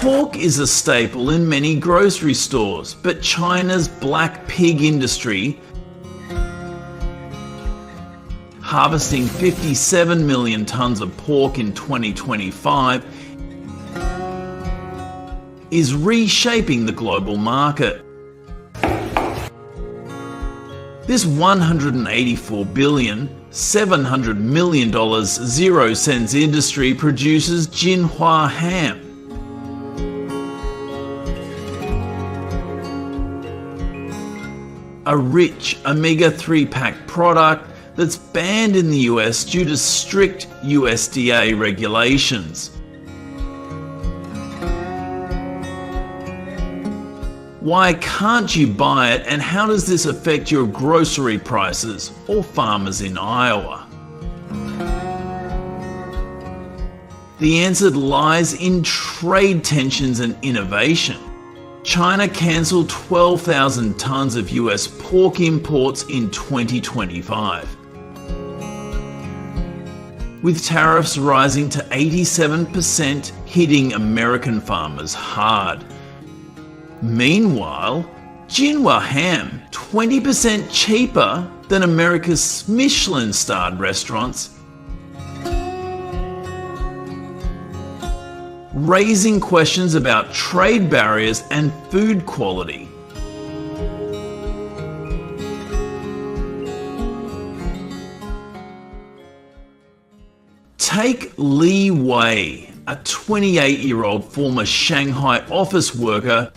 Pork is a staple in many grocery stores, but China's black pig industry, harvesting 57 million tons of pork in 2025, is reshaping the global market. This $184 billion, $700 million 0-cents industry produces Jinhua ham, a rich omega-3 packed product that's banned in the US due to strict USDA regulations. Why can't you buy it, and how does this affect your grocery prices or farmers in Iowa? The answer lies in trade tensions and innovation. China cancelled 12,000 tons of US pork imports in 2025, with tariffs rising to 87%, hitting American farmers hard. Meanwhile, Jinhua ham, 20% cheaper than America's Michelin-starred restaurants, raising questions about trade barriers and food quality. Take Li Wei, a 28-year-old former Shanghai office worker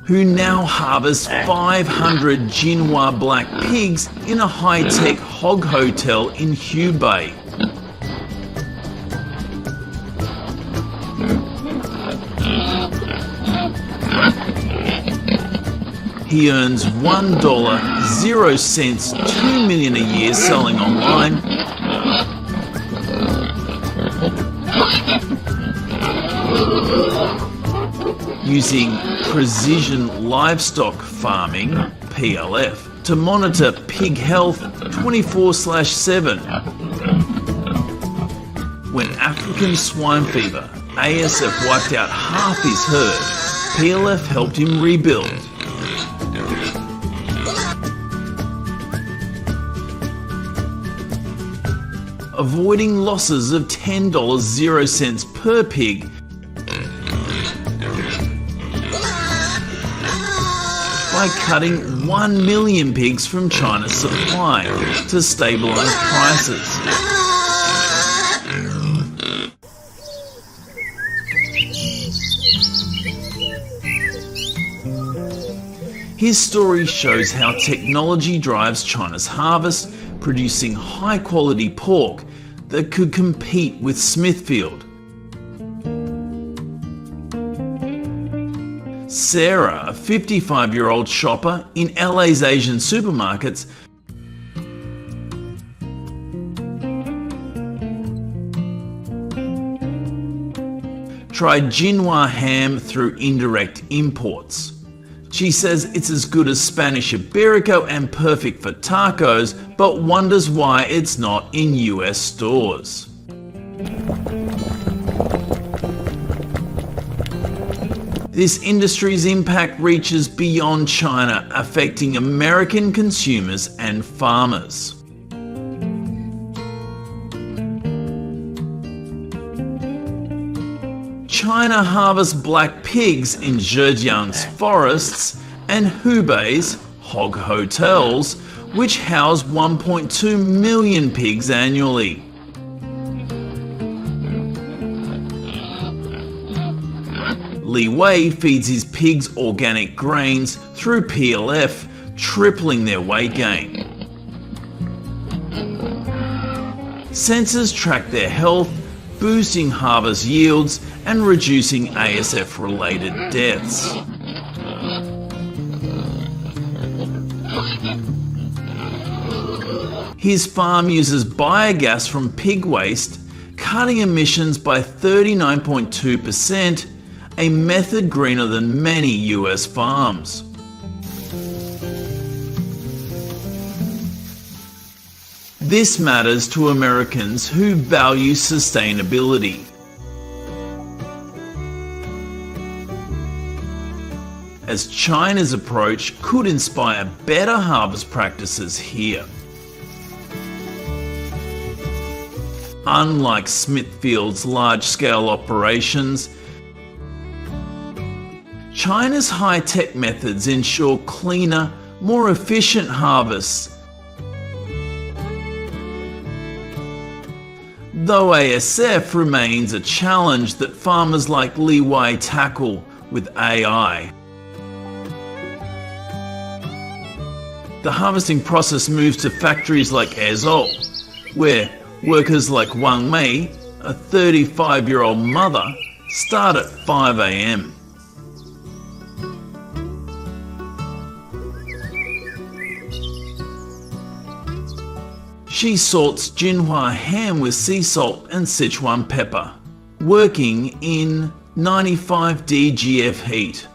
who now harvests 500 Jinhua black pigs in a high-tech hog hotel in Hubei. He earns $1, 0 cents, $2 million a year selling online, using precision livestock farming, PLF, to monitor pig health 24/7. When African swine fever, ASF wiped out half his herd, PLF helped him rebuild. Avoiding losses of $10, 0 cents per pig by cutting 1 million pigs from China's supply to stabilise prices. His story shows how technology drives China's harvest, producing high-quality pork that could compete with Smithfield. Sarah, a 55-year-old shopper in LA's Asian supermarkets, tried Jinhua ham through indirect imports. She says it's as good as Spanish Iberico and perfect for tacos, but wonders why it's not in US stores. This industry's impact reaches beyond China, affecting American consumers and farmers. China harvests black pigs in Zhejiang's forests and Hubei's hog hotels, which house 1.2 million pigs annually. Li Wei feeds his pigs organic grains through PLF, tripling their weight gain. Sensors track their health, boosting harvest yields and reducing ASF-related deaths. His farm uses biogas from pig waste, cutting emissions by 39.2%, a method greener than many US farms. This matters to Americans who value sustainability. As China's approach could inspire better harvest practices here. Unlike Smithfield's large-scale operations, China's high-tech methods ensure cleaner, more efficient harvests. Though ASF remains a challenge that farmers like Li Wei tackle with AI. The harvesting process moves to factories like Ezhou, where workers like Wang Mei, a 35-year-old mother, start at 5 a.m. She salts Jinhua ham with sea salt and Sichuan pepper, working in 95 DGF heat.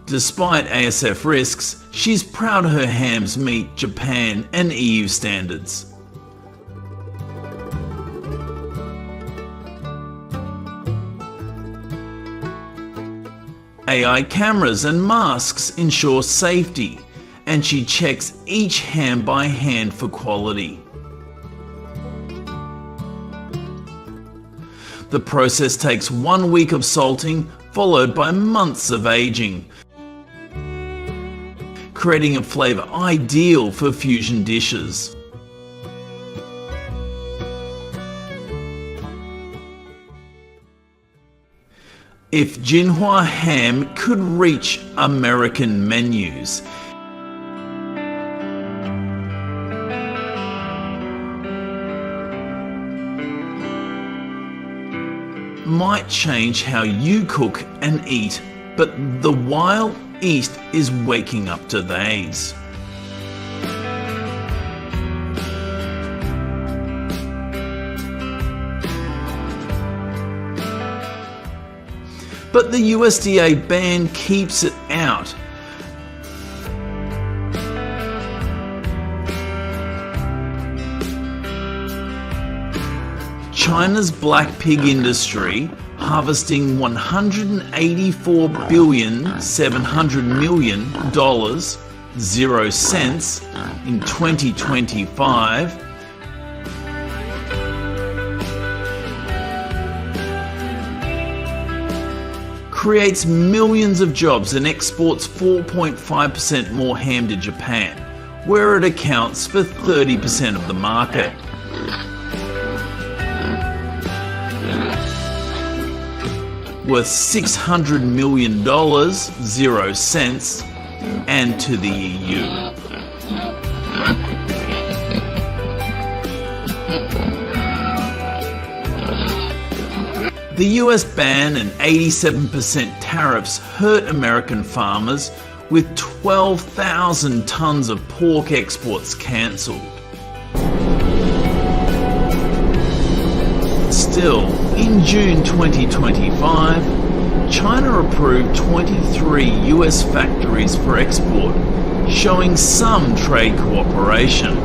Despite ASF risks, she's proud her hams meet Japan and EU standards. AI cameras and masks ensure safety, and she checks each ham by hand for quality. The process takes 1 week of salting, followed by months of aging, creating a flavour ideal for fusion dishes. If Jinhua ham could reach American menus, might change how you cook and eat, but the wild East is waking up to these. But the USDA ban keeps it out. China's black pig industry, harvesting $184,700,000,000, 0 cents, in 2025, creates millions of jobs and exports 4.5% more ham to Japan, where it accounts for 30% of the market. Worth $600 million, 0 cents, and to the EU. The US ban and 87% tariffs hurt American farmers, with 12,000 tons of pork exports cancelled. Still, in June 2025, China approved 23 US factories for export, showing some trade cooperation.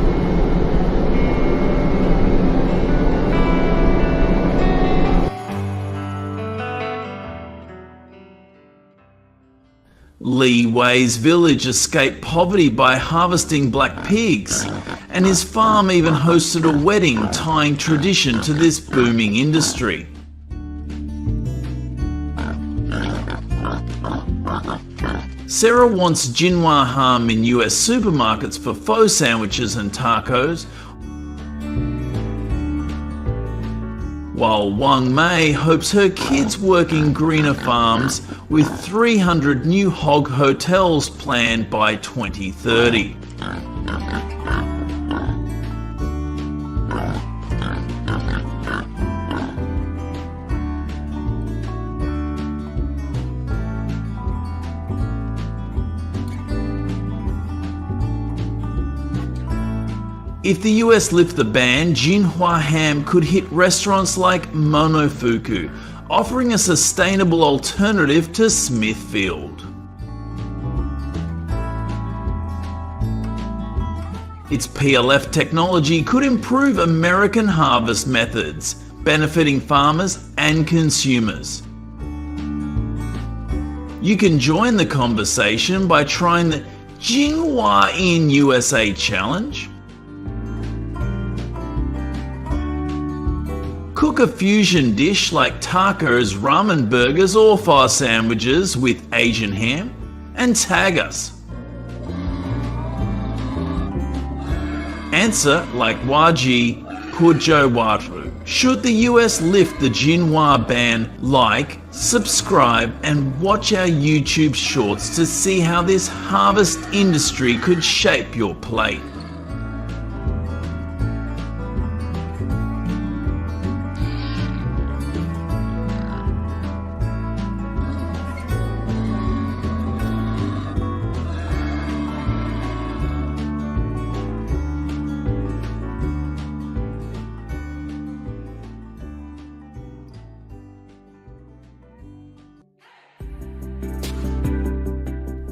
Li Wei's village escaped poverty by harvesting black pigs, and his farm even hosted a wedding tying tradition to this booming industry. Sarah wants Jinhua ham in US supermarkets for pho sandwiches and tacos, while Wang Mei hopes her kids work in greener farms with 300 new hog hotels planned by 2030. If the US lift the ban, Jinhua ham could hit restaurants like Monofuku, offering a sustainable alternative to Smithfield. Its PLF technology could improve American harvest methods, benefiting farmers and consumers. You can join the conversation by trying the Jinhua in USA challenge. Cook a fusion dish like tacos, ramen burgers or pho sandwiches with Asian ham and tag us. Answer like Waji Pujowaru. Should the US lift the Jinhua ban? Like, subscribe and watch our YouTube shorts to see how this harvest industry could shape your plate.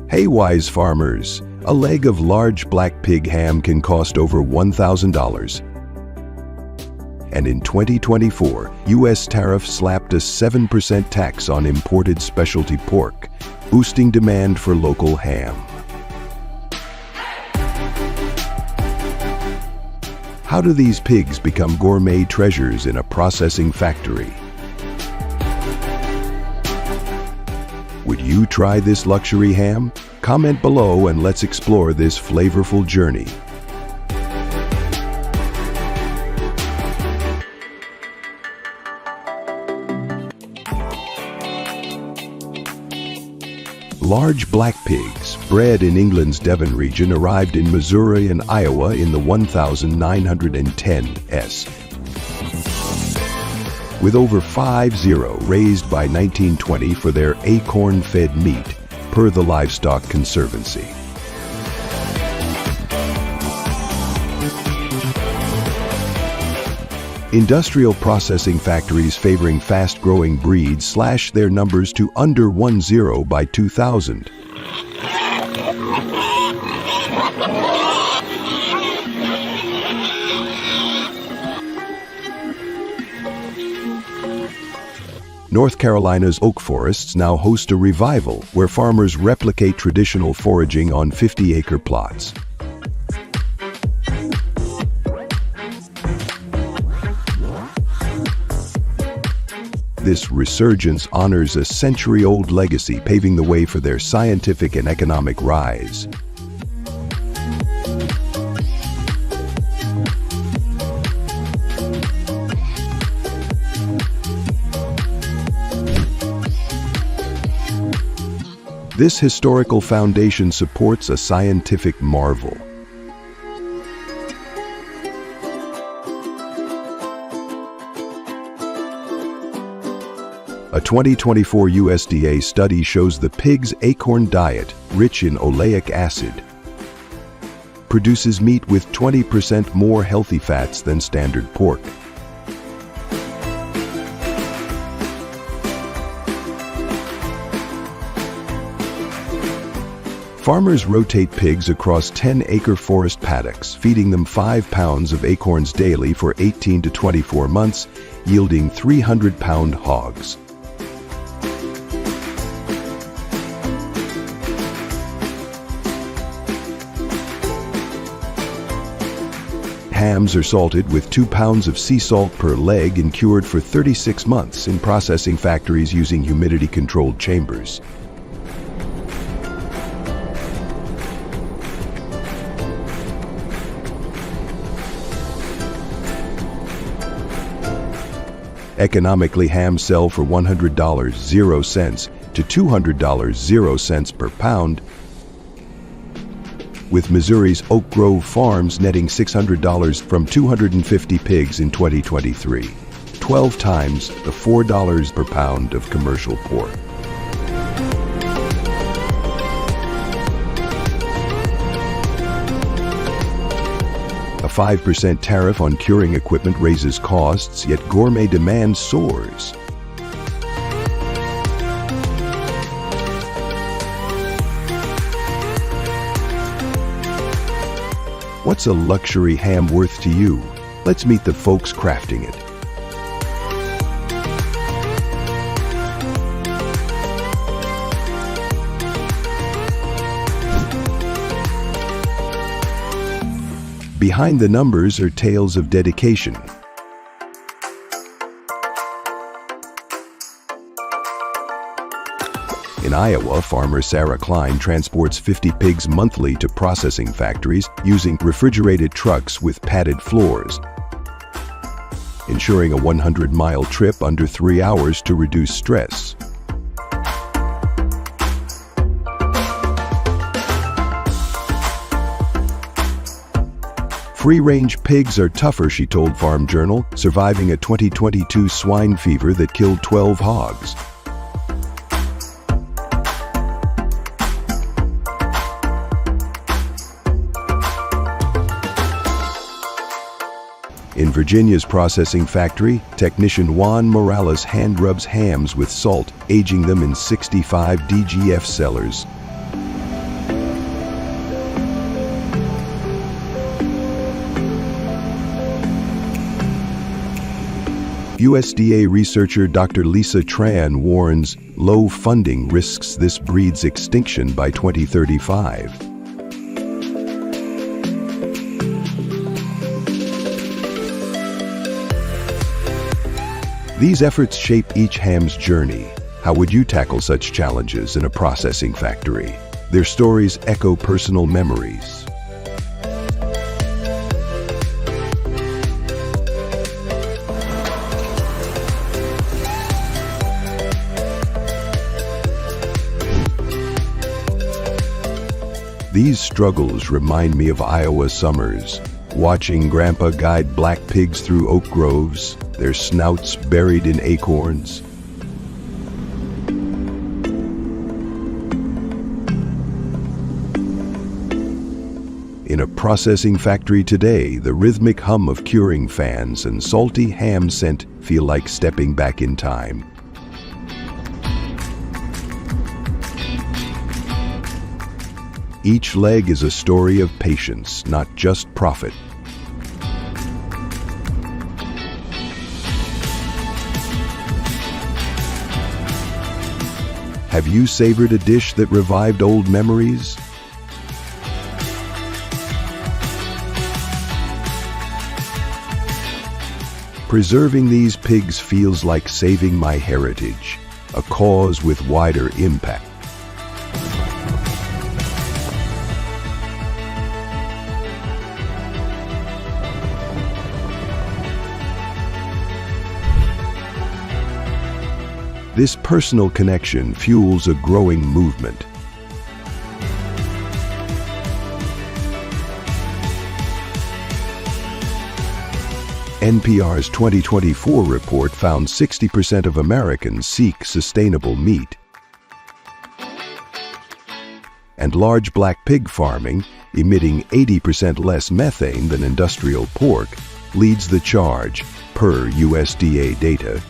Hey wise farmers, a leg of large black pig ham can cost over $1,000. And in 2024, US tariff slapped a 7% tax on imported specialty pork, boosting demand for local ham. How do these pigs become gourmet treasures in a processing factory? Would you try this luxury ham? Comment below and let's explore this flavorful journey. Large black pigs, bred in England's Devon region, arrived in Missouri and Iowa in the 1910s. With over 50 raised by 1920 for their acorn-fed meat, per the Livestock Conservancy. Industrial processing factories favoring fast-growing breeds slashed their numbers to under 10 by 2000. North Carolina's oak forests now host a revival where farmers replicate traditional foraging on 50-acre plots. This resurgence honors a century-old legacy, paving the way for their scientific and economic rise. This historical foundation supports a scientific marvel. A 2024 USDA study shows the pig's acorn diet, rich in oleic acid, produces meat with 20% more healthy fats than standard pork. Farmers rotate pigs across 10-acre forest paddocks, feeding them 5 pounds of acorns daily for 18 to 24 months, yielding 300-pound hogs. Hams are salted with 2 pounds of sea salt per leg and cured for 36 months in processing factories using humidity-controlled chambers. Economically, hams sell for $100.00 to $200.00 per pound, with Missouri's Oak Grove farms netting $600 from 250 pigs in 2023, 12 times the $4 per pound of commercial pork. A 5% tariff on curing equipment raises costs, yet gourmet demand soars. What's a luxury ham worth to you? Let's meet the folks crafting it. Behind the numbers are tales of dedication. In Iowa, farmer Sarah Klein transports 50 pigs monthly to processing factories using refrigerated trucks with padded floors, ensuring a 100-mile trip under 3 hours to reduce stress. Free-range pigs are tougher, she told Farm Journal, surviving a 2022 swine fever that killed 12 hogs. In Virginia's processing factory, technician Juan Morales hand rubs hams with salt, aging them in 65 DGF cellars. USDA researcher Dr. Lisa Tran warns low funding risks this breed's extinction by 2035. These efforts shape each ham's journey. How would you tackle such challenges in a processing factory? Their stories echo personal memories. These struggles remind me of Iowa summers, watching Grandpa guide black pigs through oak groves, their snouts buried in acorns. In a processing factory today, the rhythmic hum of curing fans and salty ham scent feel like stepping back in time. Each leg is a story of patience, not just profit. Have you savored a dish that revived old memories? Preserving these pigs feels like saving my heritage, a cause with wider impact. This personal connection fuels a growing movement. NPR's 2024 report found 60% of Americans seek sustainable meat. And large black pig farming, emitting 80% less methane than industrial pork, leads the charge, per USDA data.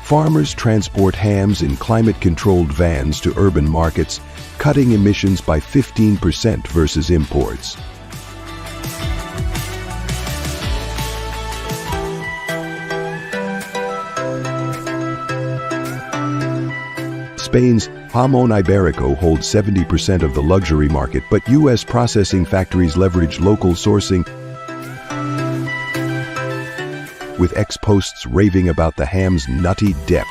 Farmers transport hams in climate-controlled vans to urban markets, cutting emissions by 15% versus imports. Spain's Jamón Ibérico holds 70% of the luxury market, but U.S. processing factories leverage local sourcing, with ex-posts raving about the ham's nutty depth.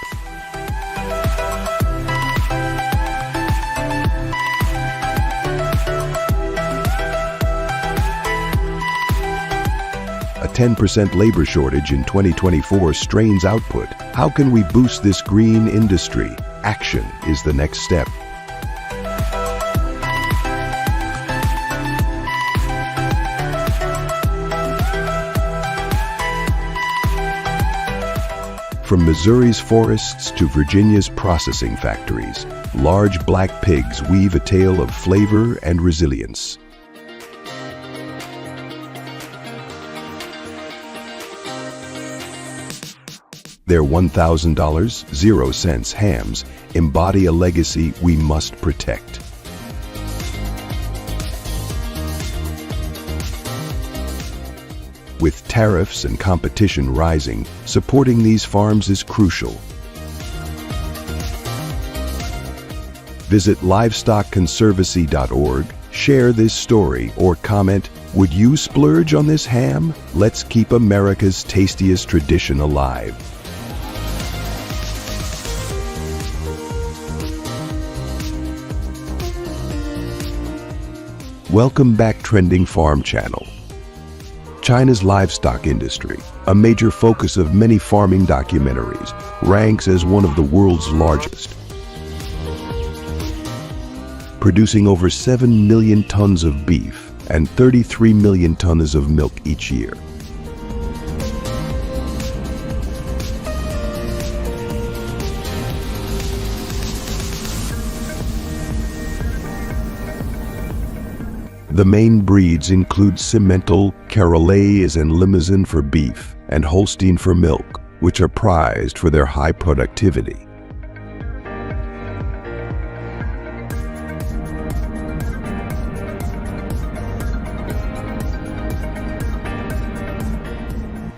A 10% labor shortage in 2024 strains output. How can we boost this green industry? Action is the next step. From Missouri's forests to Virginia's processing factories, large black pigs weave a tale of flavor and resilience. Their $1,000, 0 cents hams embody a legacy we must protect. With tariffs and competition rising, supporting these farms is crucial. Visit livestockconservancy.org, share this story, or comment, "Would you splurge on this ham? Let's keep America's tastiest tradition alive." Welcome back, Trending Farm Channel. China's livestock industry, a major focus of many farming documentaries, ranks as one of the world's largest, producing over 7 million tons of beef and 33 million tons of milk each year. The main breeds include Simmental, Charolais and Limousin for beef, and Holstein for milk, which are prized for their high productivity.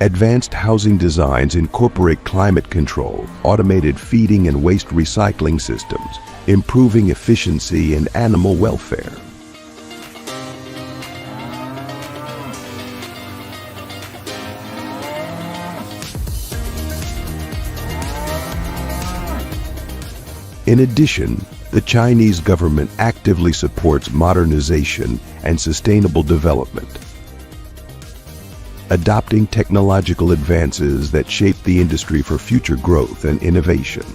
Advanced housing designs incorporate climate control, automated feeding and waste recycling systems, improving efficiency and animal welfare. In addition, the Chinese government actively supports modernization and sustainable development, adopting technological advances that shape the industry for future growth and innovation.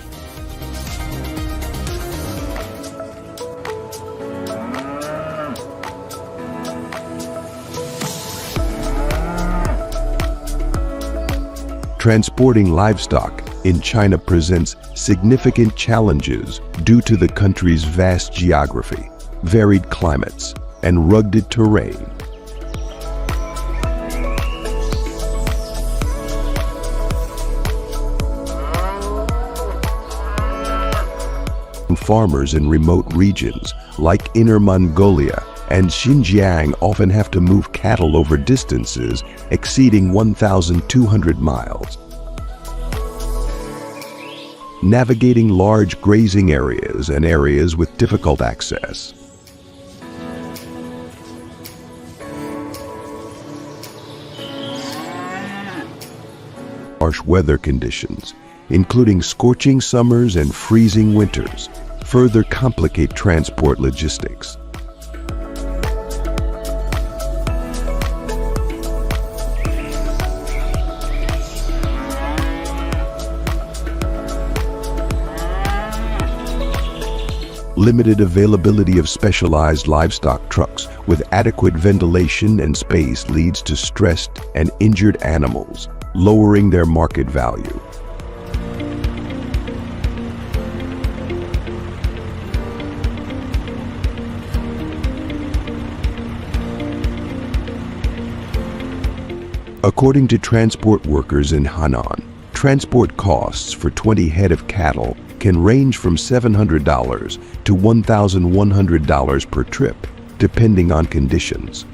Transporting livestock in China presents significant challenges due to the country's vast geography, varied climates, and rugged terrain. Farmers in remote regions like Inner Mongolia and Xinjiang often have to move cattle over distances exceeding 1,200 miles. Navigating large grazing areas and areas with difficult access. Harsh weather conditions, including scorching summers and freezing winters, further complicate transport logistics. Limited availability of specialized livestock trucks with adequate ventilation and space leads to stressed and injured animals, lowering their market value. According to transport workers in Henan, transport costs for 20 head of cattle can range from $700 to $1,100 per trip, depending on conditions.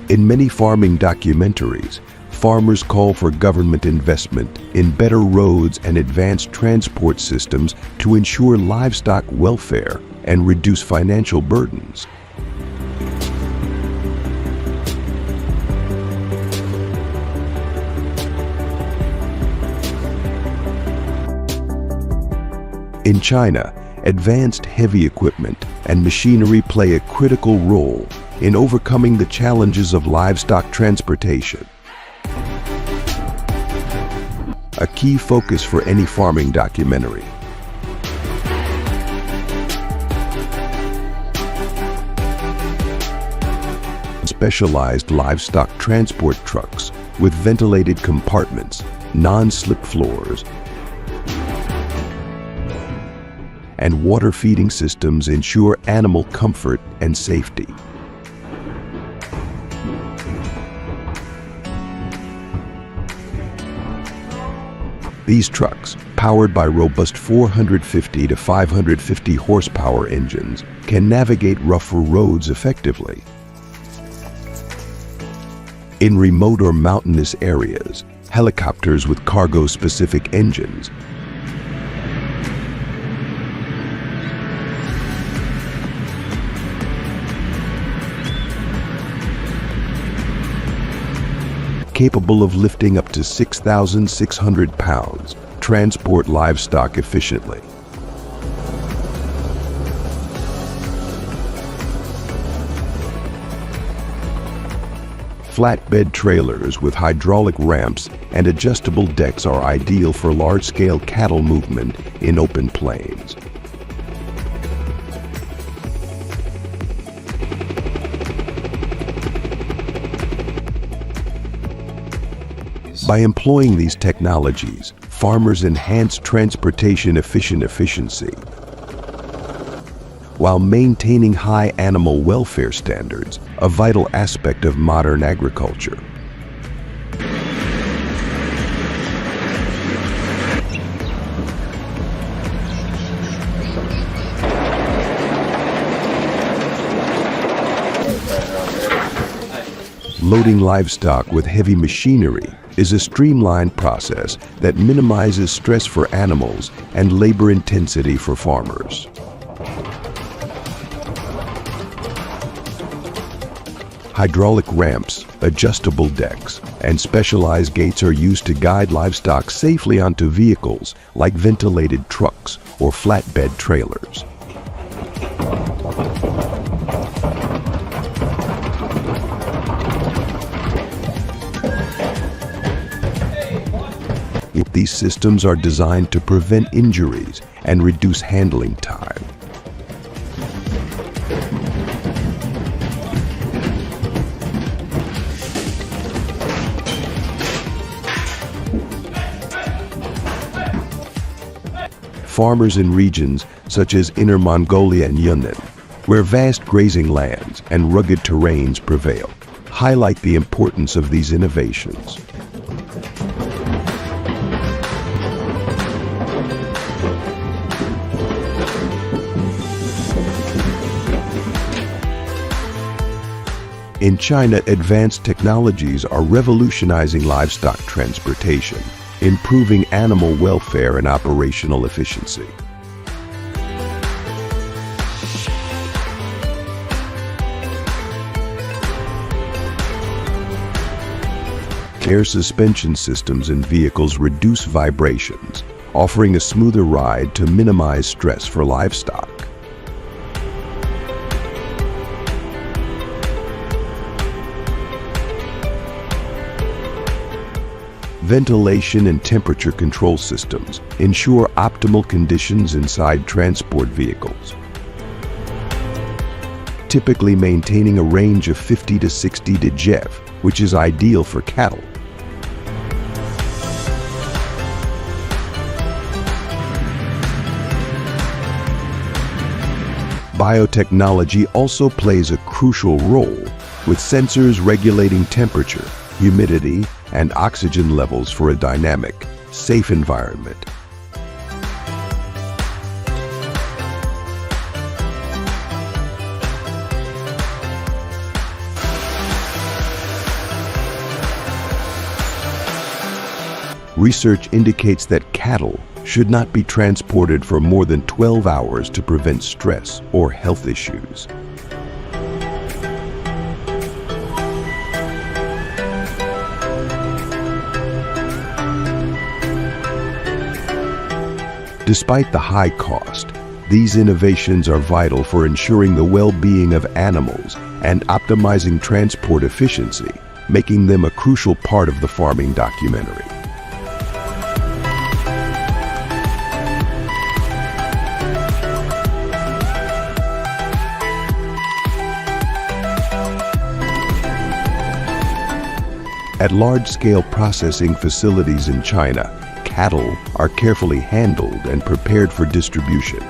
In many farming documentaries, farmers call for government investment in better roads and advanced transport systems to ensure livestock welfare and reduce financial burdens. In China, advanced heavy equipment and machinery play a critical role in overcoming the challenges of livestock transportation. A key focus for any farming documentary. Specialized livestock transport trucks with ventilated compartments, non-slip floors, and water feeding systems ensure animal comfort and safety. These trucks, powered by robust 450 to 550 horsepower engines, can navigate rougher roads effectively. In remote or mountainous areas, helicopters with cargo-specific engines capable of lifting up to 6,600 pounds, transport livestock efficiently. Flatbed trailers with hydraulic ramps and adjustable decks are ideal for large-scale cattle movement in open plains. By employing these technologies, farmers enhance transportation efficiency while maintaining high animal welfare standards, a vital aspect of modern agriculture. Loading livestock with heavy machinery is a streamlined process that minimizes stress for animals and labor intensity for farmers. Hydraulic ramps, adjustable decks, and specialized gates are used to guide livestock safely onto vehicles like ventilated trucks or flatbed trailers. These systems are designed to prevent injuries and reduce handling time. Farmers in regions such as Inner Mongolia and Yunnan, where vast grazing lands and rugged terrains prevail, highlight the importance of these innovations. In China, advanced technologies are revolutionizing livestock transportation, improving animal welfare and operational efficiency. Air suspension systems in vehicles reduce vibrations, offering a smoother ride to minimize stress for livestock. Ventilation and temperature control systems ensure optimal conditions inside transport vehicles, typically maintaining a range of 50 to 60 degF, which is ideal for cattle. Biotechnology also plays a crucial role, with sensors regulating temperature, humidity, and oxygen levels for a dynamic, safe environment. Research indicates that cattle should not be transported for more than 12 hours to prevent stress or health issues. Despite the high cost, these innovations are vital for ensuring the well-being of animals and optimizing transport efficiency, making them a crucial part of the farming documentary. At large-scale processing facilities in China, cattle are carefully handled and prepared for distribution.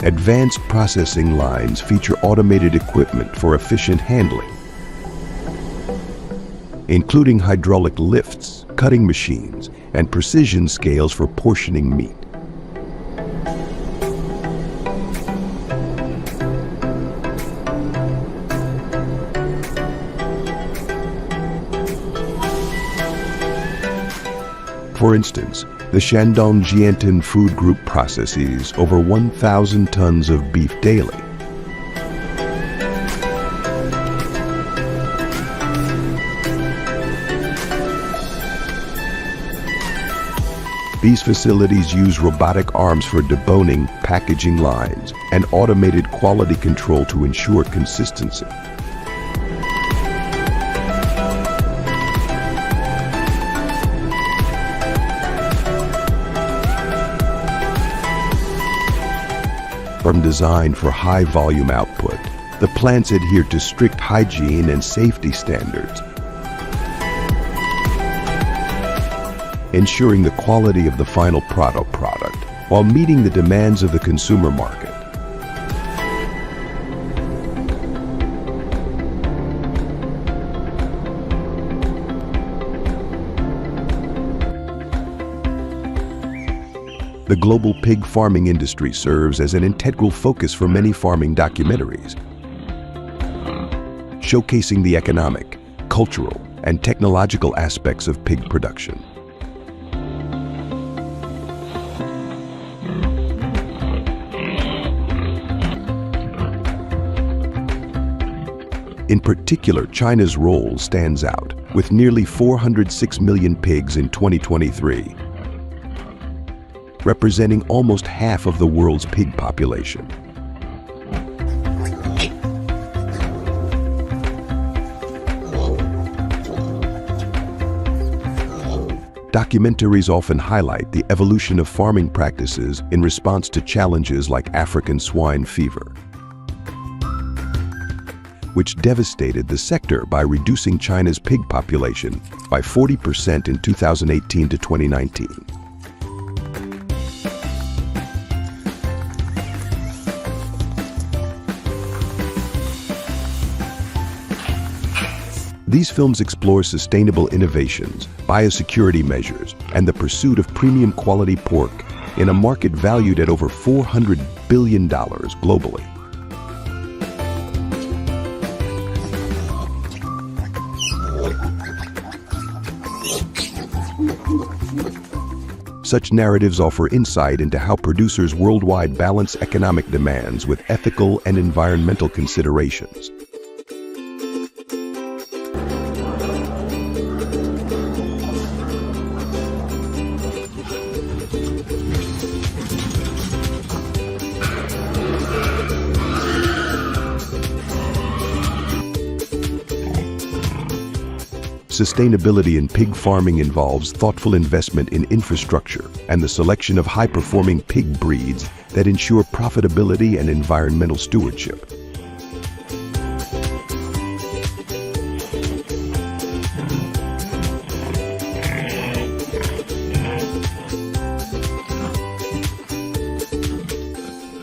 Advanced processing lines feature automated equipment for efficient handling, including hydraulic lifts, cutting machines, and precision scales for portioning meat. For instance, the Shandong Jiantan Food Group processes over 1,000 tons of beef daily. These facilities use robotic arms for deboning packaging lines and automated quality control to ensure consistency. From design for high volume output, the plants adhere to strict hygiene and safety standards, ensuring the quality of the final product while meeting the demands of the consumer market. The global pig farming industry serves as an integral focus for many farming documentaries, showcasing the economic, cultural, and technological aspects of pig production. In particular, China's role stands out, with nearly 406 million pigs in 2023. Representing almost half of the world's pig population. Documentaries often highlight the evolution of farming practices in response to challenges like African swine fever, which devastated the sector by reducing China's pig population by 40% in 2018 to 2019. These films explore sustainable innovations, biosecurity measures, and the pursuit of premium quality pork in a market valued at over $400 billion globally. Such narratives offer insight into how producers worldwide balance economic demands with ethical and environmental considerations. Sustainability in pig farming involves thoughtful investment in infrastructure and the selection of high-performing pig breeds that ensure profitability and environmental stewardship.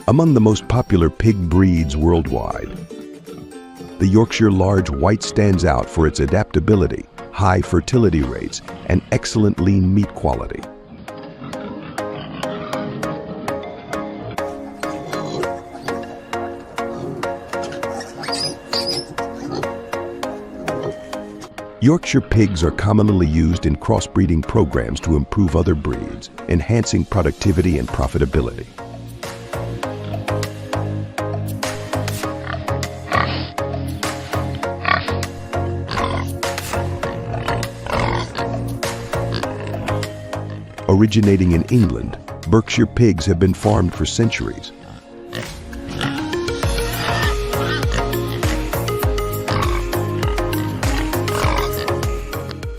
Among the most popular pig breeds worldwide, the Yorkshire Large White stands out for its adaptability, high fertility rates, and excellent lean meat quality. Yorkshire pigs are commonly used in crossbreeding programs to improve other breeds, enhancing productivity and profitability. Originating in England, Berkshire pigs have been farmed for centuries.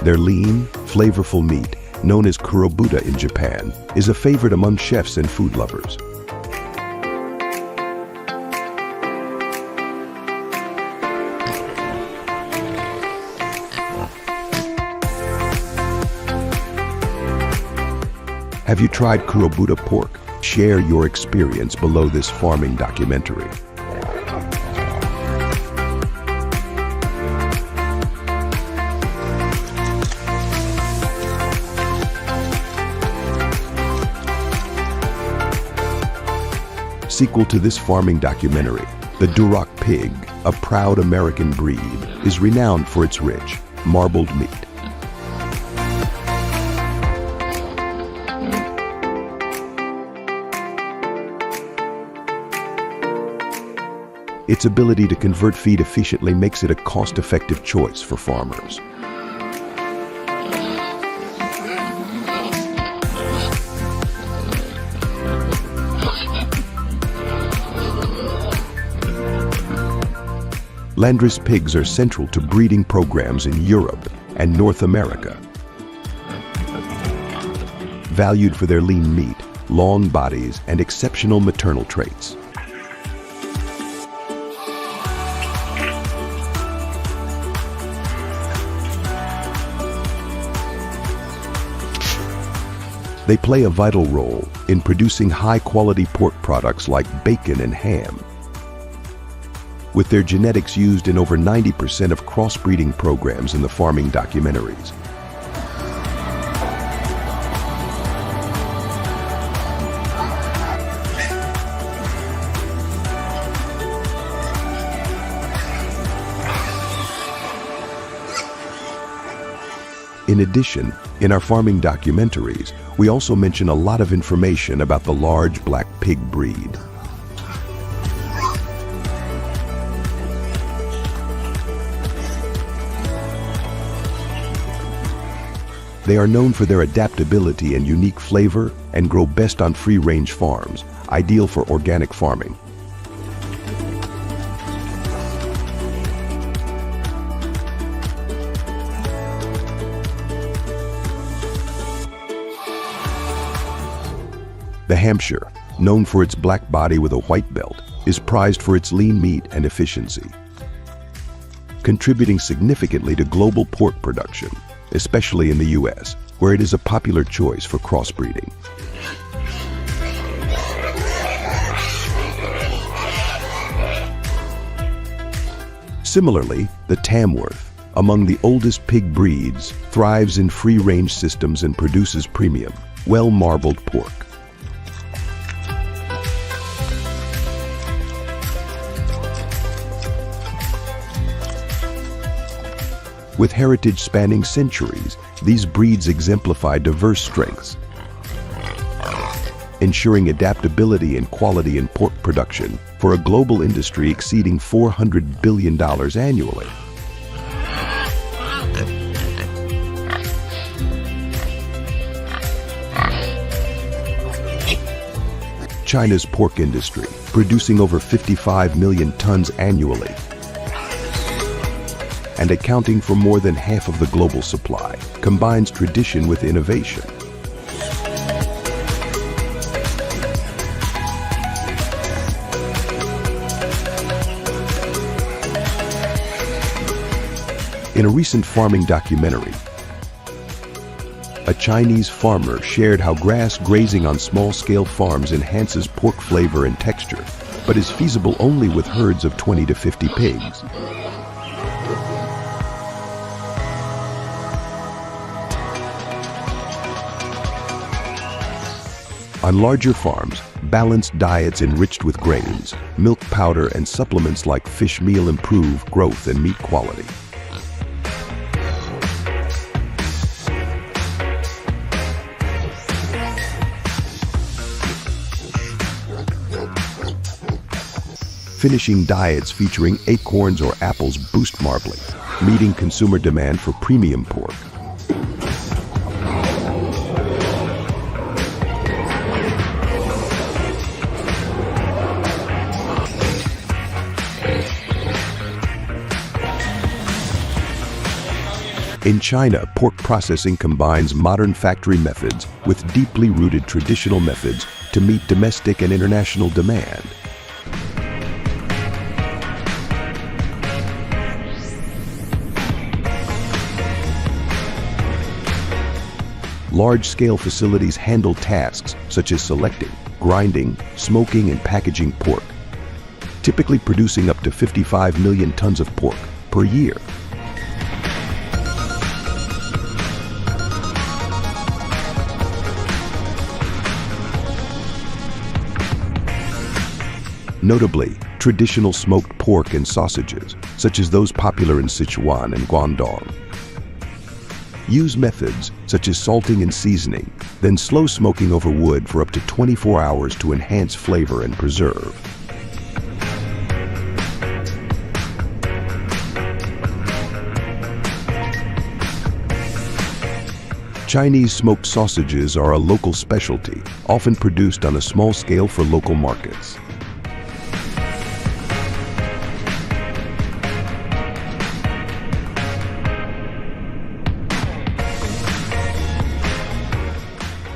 Their lean, flavorful meat, known as kurobuta in Japan, is a favorite among chefs and food lovers. Have you tried kurobuta pork? Share your experience below this farming documentary. Sequel to this farming documentary, the Duroc pig, a proud American breed, is renowned for its rich, marbled meat. Its ability to convert feed efficiently makes it a cost-effective choice for farmers. Landrace pigs are central to breeding programs in Europe and North America. Valued for their lean meat, long bodies, and exceptional maternal traits. They play a vital role in producing high-quality pork products like bacon and ham. With their genetics used in over 90% of crossbreeding programs in the farming documentaries. In addition, in our farming documentaries, we also mention a lot of information about the large black pig breed. They are known for their adaptability and unique flavor and grow best on free-range farms, ideal for organic farming. The Hampshire, known for its black body with a white belt, is prized for its lean meat and efficiency, contributing significantly to global pork production, especially in the U.S., where it is a popular choice for crossbreeding. Similarly, the Tamworth, among the oldest pig breeds, thrives in free-range systems and produces premium, well-marbled pork. With heritage spanning centuries, these breeds exemplify diverse strengths, ensuring adaptability and quality in pork production for a global industry exceeding $400 billion annually. China's pork industry, producing over 55 million tons annually, and accounting for more than half of the global supply, combines tradition with innovation. In a recent farming documentary, a Chinese farmer shared how grass grazing on small-scale farms enhances pork flavor and texture, but is feasible only with herds of 20 to 50 pigs. On larger farms, balanced diets enriched with grains, milk powder, and supplements like fish meal improve growth and meat quality. Finishing diets featuring acorns or apples boost marbling, meeting consumer demand for premium pork. In China, pork processing combines modern factory methods with deeply rooted traditional methods to meet domestic and international demand. Large-scale facilities handle tasks such as selecting, grinding, smoking, and packaging pork, typically producing up to 55 million tons of pork per year. Notably, traditional smoked pork and sausages, such as those popular in Sichuan and Guangdong, use methods such as salting and seasoning, then slow smoking over wood for up to 24 hours to enhance flavor and preserve. Chinese smoked sausages are a local specialty, often produced on a small scale for local markets.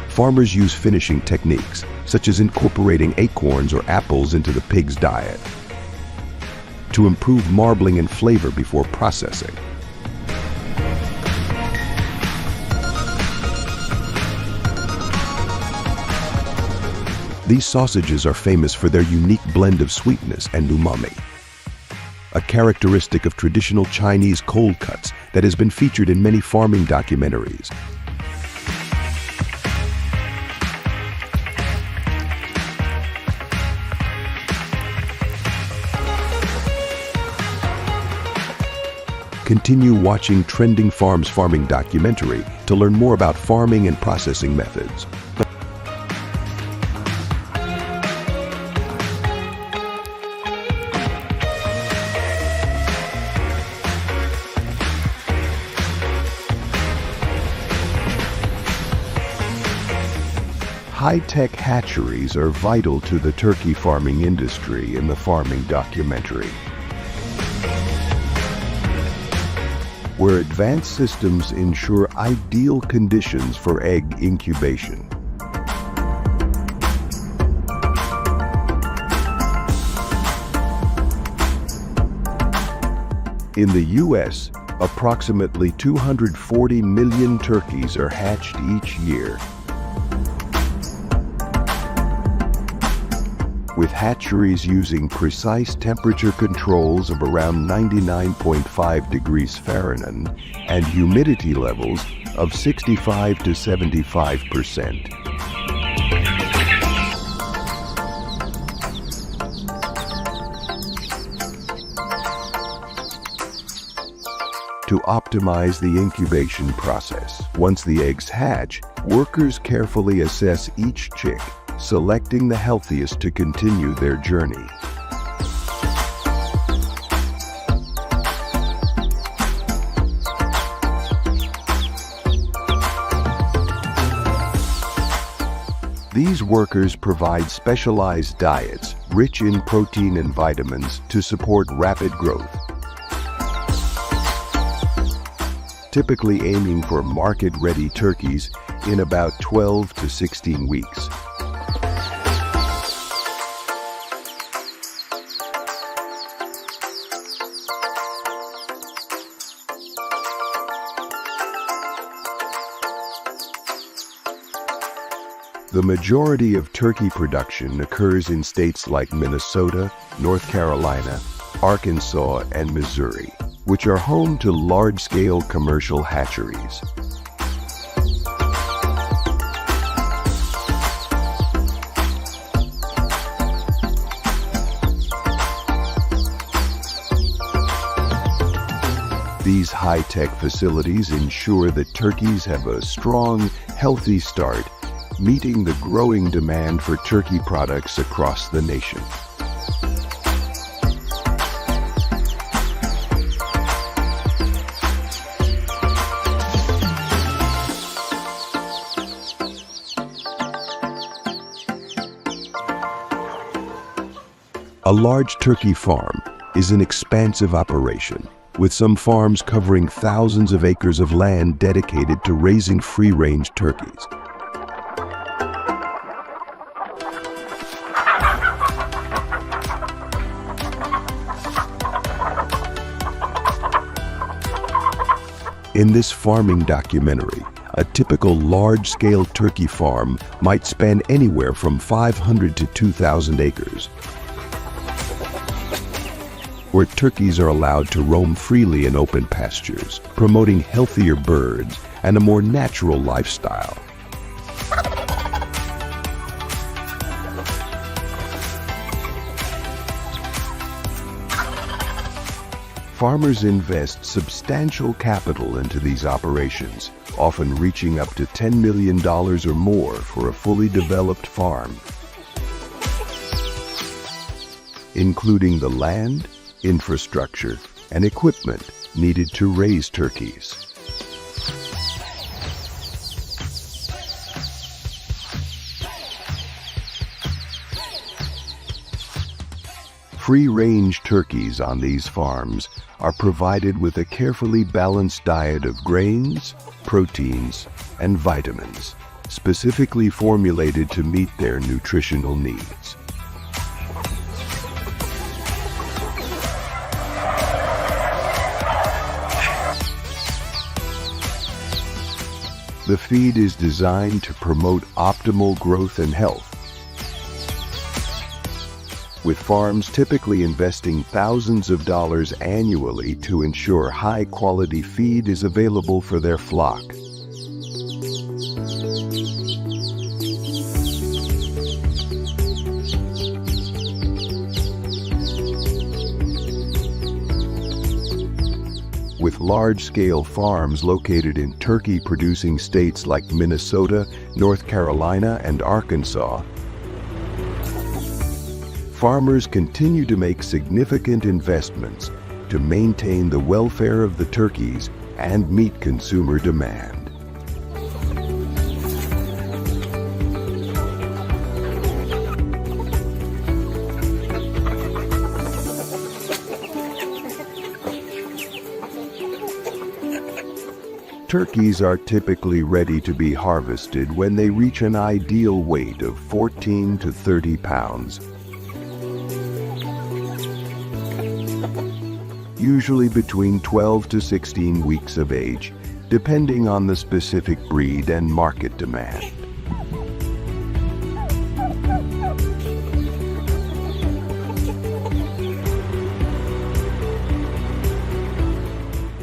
Farmers use finishing techniques, such as incorporating acorns or apples into the pig's diet, to improve marbling and flavor before processing. These sausages are famous for their unique blend of sweetness and umami, a characteristic of traditional Chinese cold cuts that has been featured in many farming documentaries. Continue watching Trending Farm's farming documentary to learn more about farming and processing methods. High-tech hatcheries are vital to the turkey farming industry in the farming documentary, where advanced systems ensure ideal conditions for egg incubation. In the U.S., approximately 240 million turkeys are hatched each year, with hatcheries using precise temperature controls of around 99.5 degrees Fahrenheit and humidity levels of 65 to 75%. To optimize the incubation process, once the eggs hatch, workers carefully assess each chick, selecting the healthiest to continue their journey. These workers provide specialized diets rich in protein and vitamins to support rapid growth, typically aiming for market-ready turkeys in about 12 to 16 weeks. The majority of turkey production occurs in states like Minnesota, North Carolina, Arkansas, and Missouri, which are home to large-scale commercial hatcheries. These high-tech facilities ensure that turkeys have a strong, healthy start, meeting the growing demand for turkey products across the nation. A large turkey farm is an expansive operation, with some farms covering thousands of acres of land dedicated to raising free-range turkeys. In this farming documentary, A typical large-scale turkey farm might span anywhere from 500 to 2,000 acres, where turkeys are allowed to roam freely in open pastures, promoting healthier birds and a more natural lifestyle. Farmers invest substantial capital into these operations, often reaching up to $10 million or more for a fully developed farm, including the land, infrastructure, and equipment needed to raise turkeys. Free-range turkeys on these farms are provided with a carefully balanced diet of grains, proteins, and vitamins, specifically formulated to meet their nutritional needs. The feed is designed to promote optimal growth and health, with farms typically investing thousands of dollars annually to ensure high-quality feed is available for their flock. With large-scale farms located in turkey-producing states like Minnesota, North Carolina, and Arkansas, farmers continue to make significant investments to maintain the welfare of the turkeys and meet consumer demand. Turkeys are typically ready to be harvested when they reach an ideal weight of 14 to 30 pounds. Usually between 12 to 16 weeks of age, depending on the specific breed and market demand.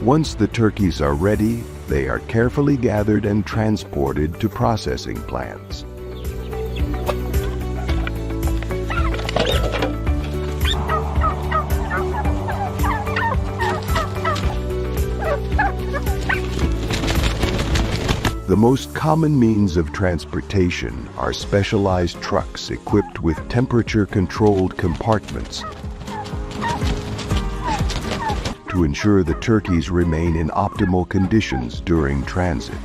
Once the turkeys are ready, they are carefully gathered and transported to processing plants. The most common means of transportation are specialized trucks equipped with temperature-controlled compartments to ensure the turkeys remain in optimal conditions during transit.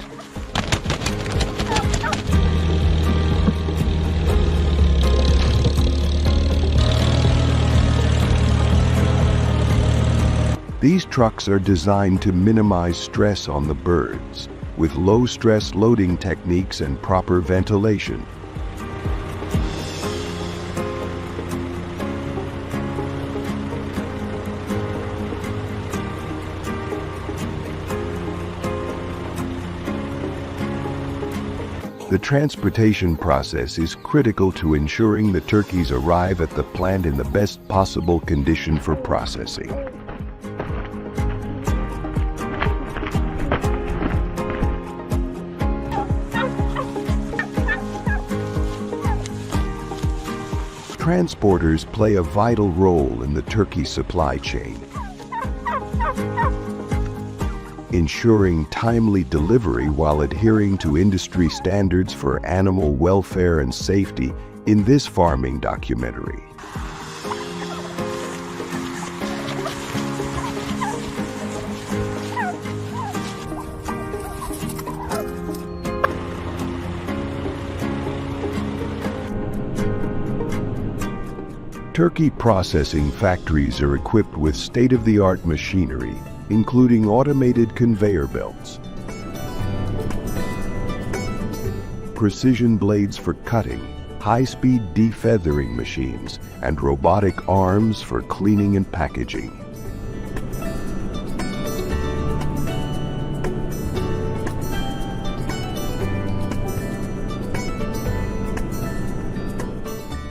These trucks are designed to minimize stress on the birds, with low-stress loading techniques and proper ventilation. The transportation process is critical to ensuring the turkeys arrive at the plant in the best possible condition for processing. Transporters play a vital role in the turkey supply chain, ensuring timely delivery while adhering to industry standards for animal welfare and safety in this farming documentary. Turkey processing factories are equipped with state-of-the-art machinery, including automated conveyor belts, precision blades for cutting, high-speed defeathering machines, and robotic arms for cleaning and packaging.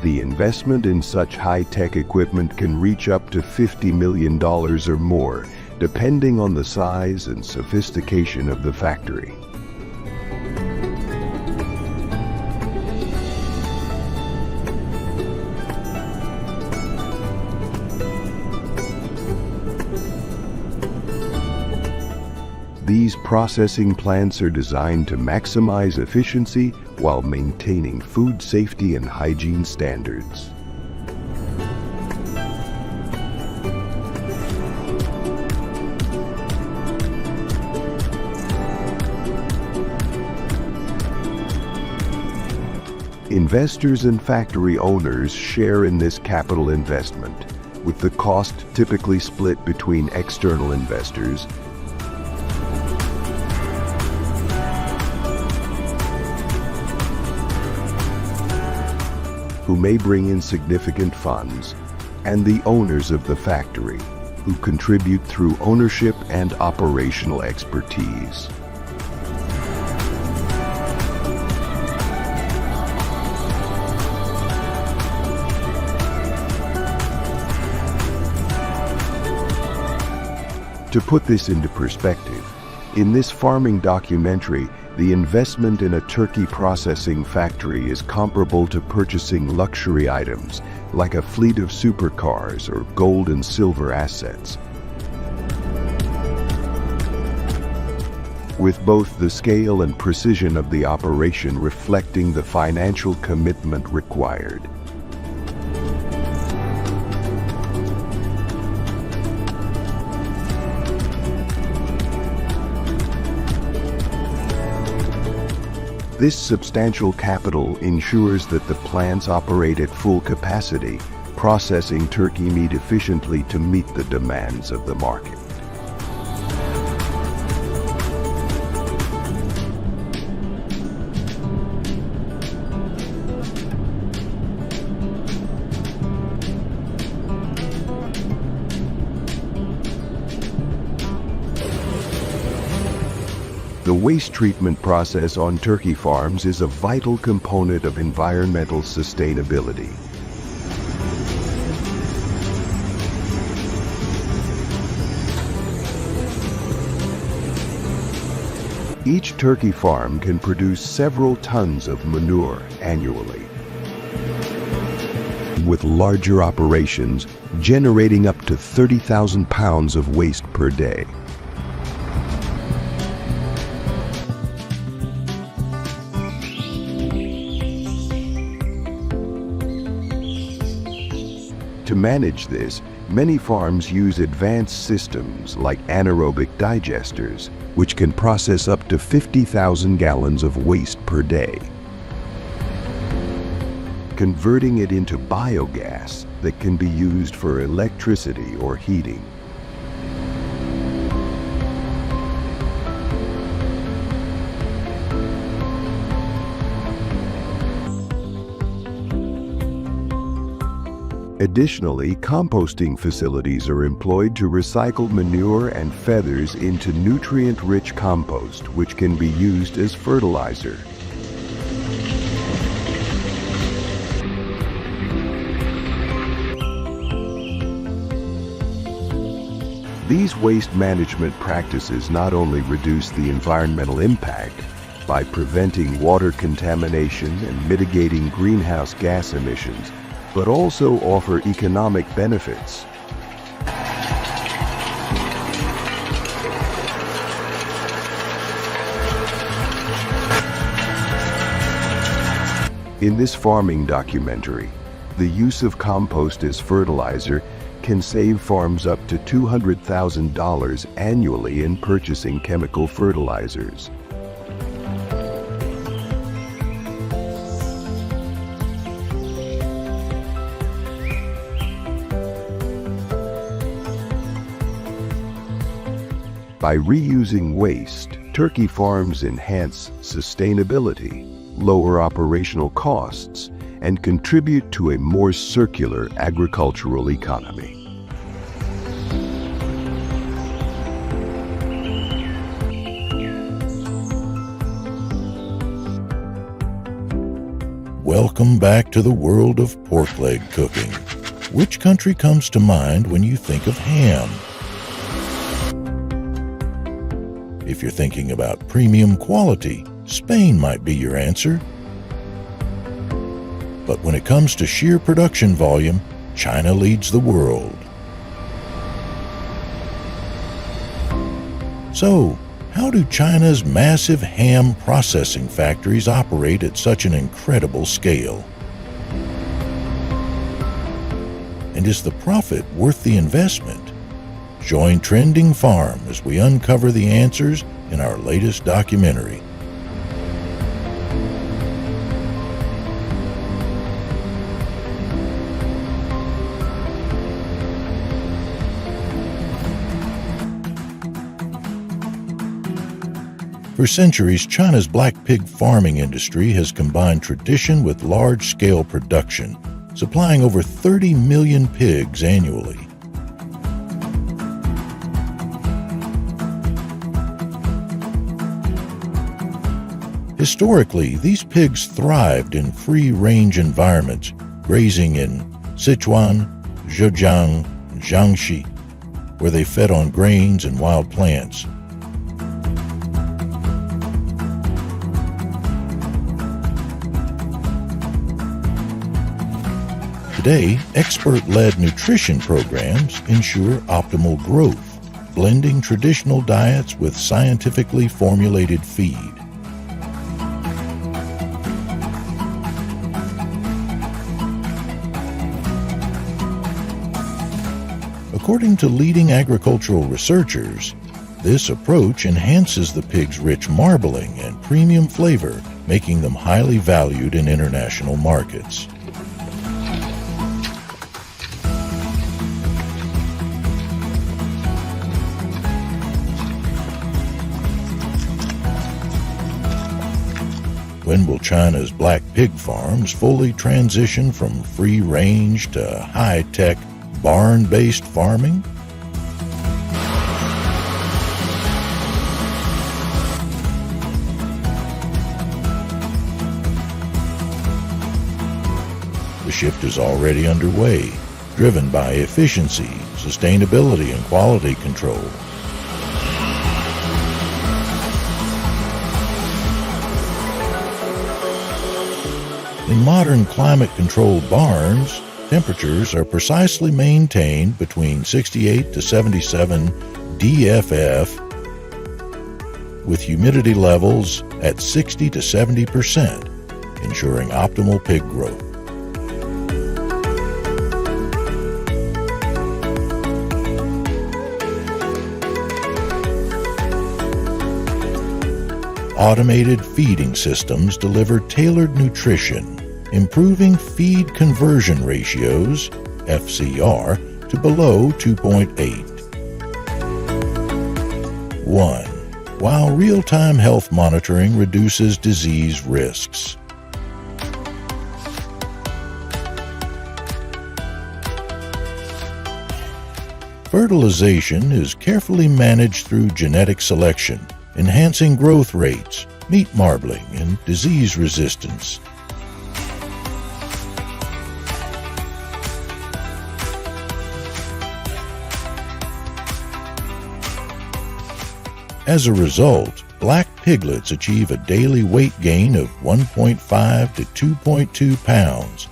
The investment in such high-tech equipment can reach up to $50 million or more, depending on the size and sophistication of the factory. These processing plants are designed to maximize efficiency while maintaining food safety and hygiene standards. Investors and factory owners share in this capital investment, with the cost typically split between external investors who may bring in significant funds, and the owners of the factory, who contribute through ownership and operational expertise. To put this into perspective, in this farming documentary, the investment in a turkey processing factory is comparable to purchasing luxury items like a fleet of supercars or gold and silver assets. With both the scale and precision of the operation reflecting the financial commitment required. This substantial capital ensures that the plants operate at full capacity, processing turkey meat efficiently to meet the demands of the market. The waste treatment process on turkey farms is a vital component of environmental sustainability. Each turkey farm can produce several tons of manure annually, with larger operations generating up to 30,000 pounds of waste per day. To manage this, many farms use advanced systems like anaerobic digesters, which can process up to 50,000 gallons of waste per day, converting it into biogas that can be used for electricity or heating. Additionally, composting facilities are employed to recycle manure and feathers into nutrient-rich compost, which can be used as fertilizer. These waste management practices not only reduce the environmental impact by preventing water contamination and mitigating greenhouse gas emissions, but also offer economic benefits. In this farming documentary, the use of compost as fertilizer can save farms up to $200,000 annually in purchasing chemical fertilizers. By reusing waste, turkey farms enhance sustainability, lower operational costs, and contribute to a more circular agricultural economy. Welcome back to the world of pork leg cooking. Which country comes to mind when you think of ham? If you're thinking about premium quality, Spain might be your answer. But when it comes to sheer production volume, China leads the world. So, how do China's massive ham processing factories operate at such an incredible scale? And is the profit worth the investment? Join Trending Farm as we uncover the answers in our latest documentary. For centuries, China's black pig farming industry has combined tradition with large-scale production, supplying over 30 million pigs annually. Historically, these pigs thrived in free-range environments, grazing in Sichuan, Zhejiang, and Jiangxi, where they fed on grains and wild plants. Today, expert-led nutrition programs ensure optimal growth, blending traditional diets with scientifically formulated feed. According to leading agricultural researchers, this approach enhances the pig's rich marbling and premium flavor, making them highly valued in international markets. When will China's black pig farms fully transition from free-range to high-tech, barn-based farming? The shift is already underway, driven by efficiency, sustainability, and quality control. In modern climate-controlled barns, temperatures are precisely maintained between 68 to 77 DFF, with humidity levels at 60 to 70%, ensuring optimal pig growth. Automated feeding systems deliver tailored nutrition, improving feed conversion ratios, FCR, to below 2.8. 1. While real-time health monitoring reduces disease risks. Fertilization is carefully managed through genetic selection, enhancing growth rates, meat marbling, and disease resistance. As a result, black piglets achieve a daily weight gain of 1.5 to 2.2 pounds,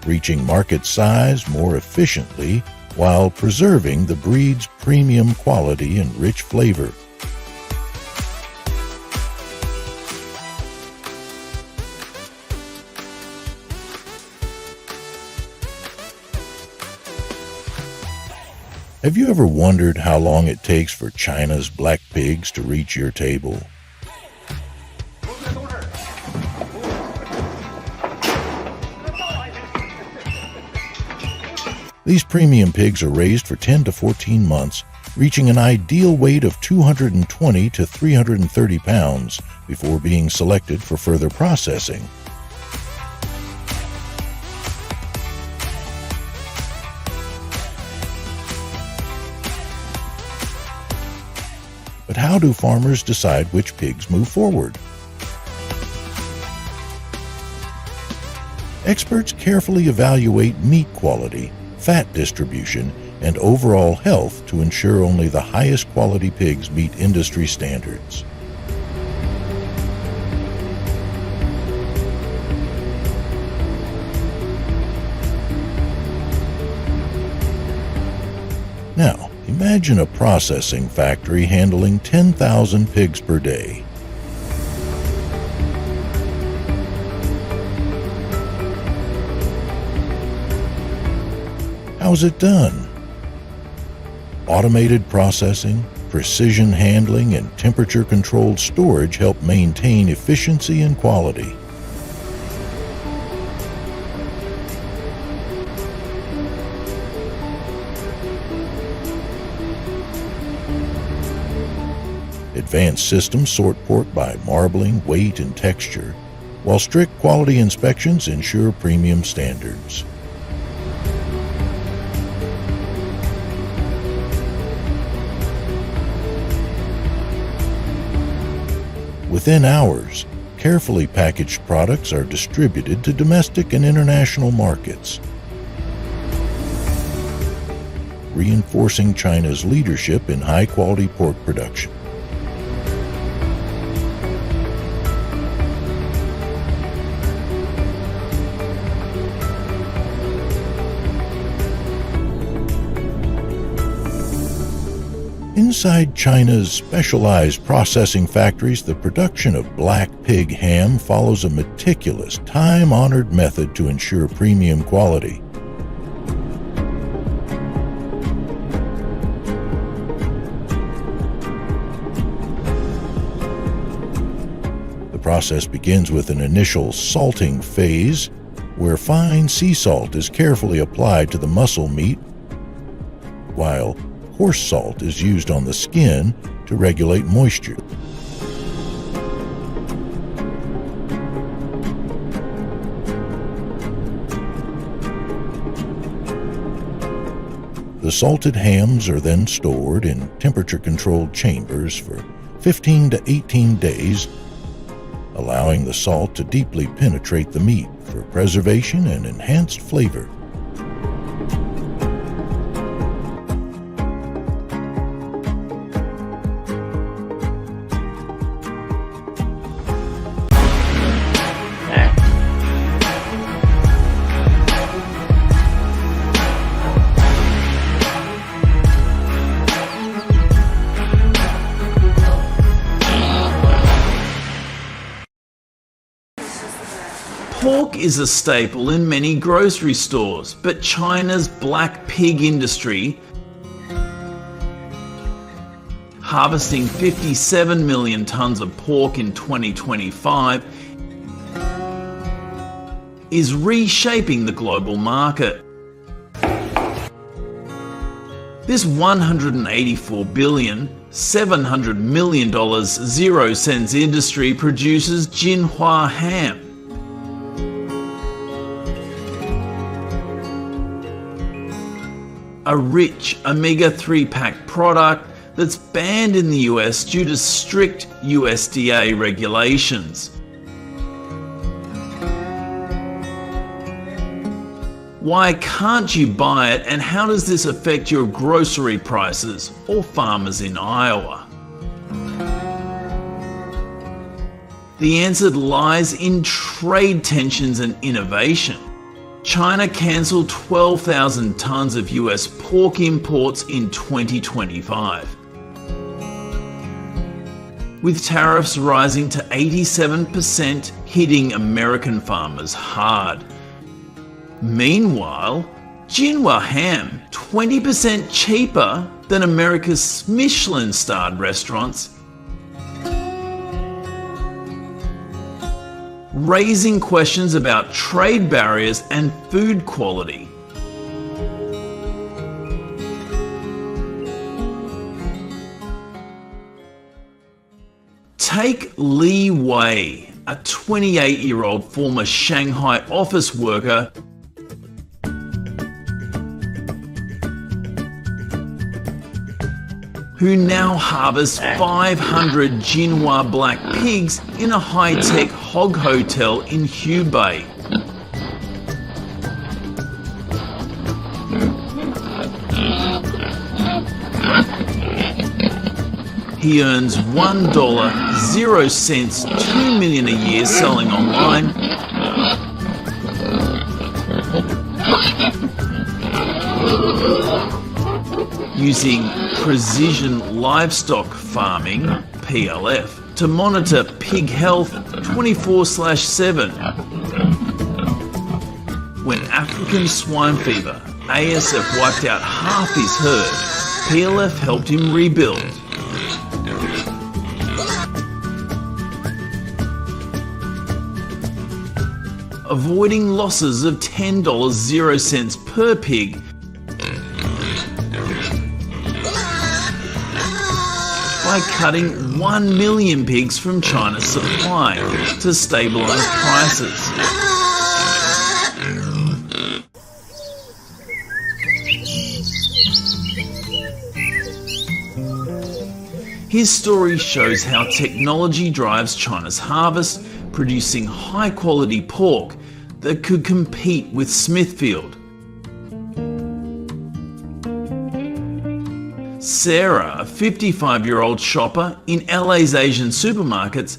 reaching market size more efficiently while preserving the breed's premium quality and rich flavor. Have you ever wondered how long it takes for China's black pigs to reach your table? These premium pigs are raised for 10 to 14 months, reaching an ideal weight of 220 to 330 pounds before being selected for further processing. But how do farmers decide which pigs move forward? experts carefully evaluate meat quality, fat distribution, and overall health to ensure only the highest quality pigs meet industry standards. Now, imagine a processing factory handling 10,000 pigs per day. How's it done? Automated processing, precision handling, and temperature-controlled storage help maintain efficiency and quality. Advanced systems sort pork by marbling, weight, and texture, while strict quality inspections ensure premium standards. Within hours, carefully packaged products are distributed to domestic and international markets, reinforcing China's leadership in high-quality pork production. Inside China's specialized processing factories, the production of black pig ham follows a meticulous, time-honored method to ensure premium quality. The process begins with an initial salting phase, where fine sea salt is carefully applied to the muscle meat, while coarse salt is used on the skin to regulate moisture. The salted hams are then stored in temperature-controlled chambers for 15 to 18 days, allowing the salt to deeply penetrate the meat for preservation and enhanced flavor. Pork is a staple in many grocery stores, but China's black pig industry, harvesting 57 million tons of pork in 2025, is reshaping the global market. This $184 billion, $700 million 0 cents industry produces Jinhua ham, a rich omega-3 packed product that's banned in the US due to strict USDA regulations. Why can't you buy it, and how does this affect your grocery prices or farmers in Iowa? The answer lies in trade tensions and innovation. China cancelled 12,000 tons of US pork imports in 2025. With tariffs rising to 87%, hitting American farmers hard. Meanwhile, Jinhua ham, 20% cheaper than America's Michelin-starred restaurants, raising questions about trade barriers and food quality. Take Li Wei, a 28-year-old former Shanghai office worker who now harvests 500 Jinhua black pigs in a high-tech hog hotel in Hubei. He earns $1.00, $2 million a year selling online. Using precision livestock farming, PLF, to monitor pig health 24/7. When African swine fever, ASF wiped out half his herd, PLF helped him rebuild. Avoiding losses of $10.00 per pig by cutting 1 million pigs from China's supply to stabilise prices. His story shows how technology drives China's harvest, producing high-quality pork that could compete with Smithfield. Sarah, a 55-year-old shopper in LA's Asian supermarkets,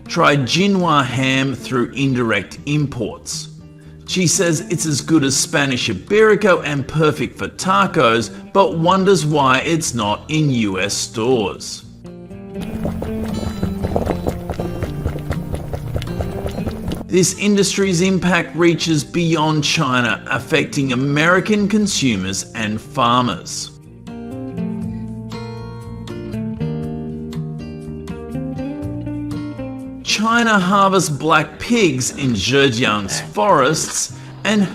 tried Jinhua ham through indirect imports. She says it's as good as Spanish Iberico and perfect for tacos, but wonders why it's not in US stores. This industry's impact reaches beyond China, affecting American consumers and farmers. China harvests black pigs in Zhejiang's forests and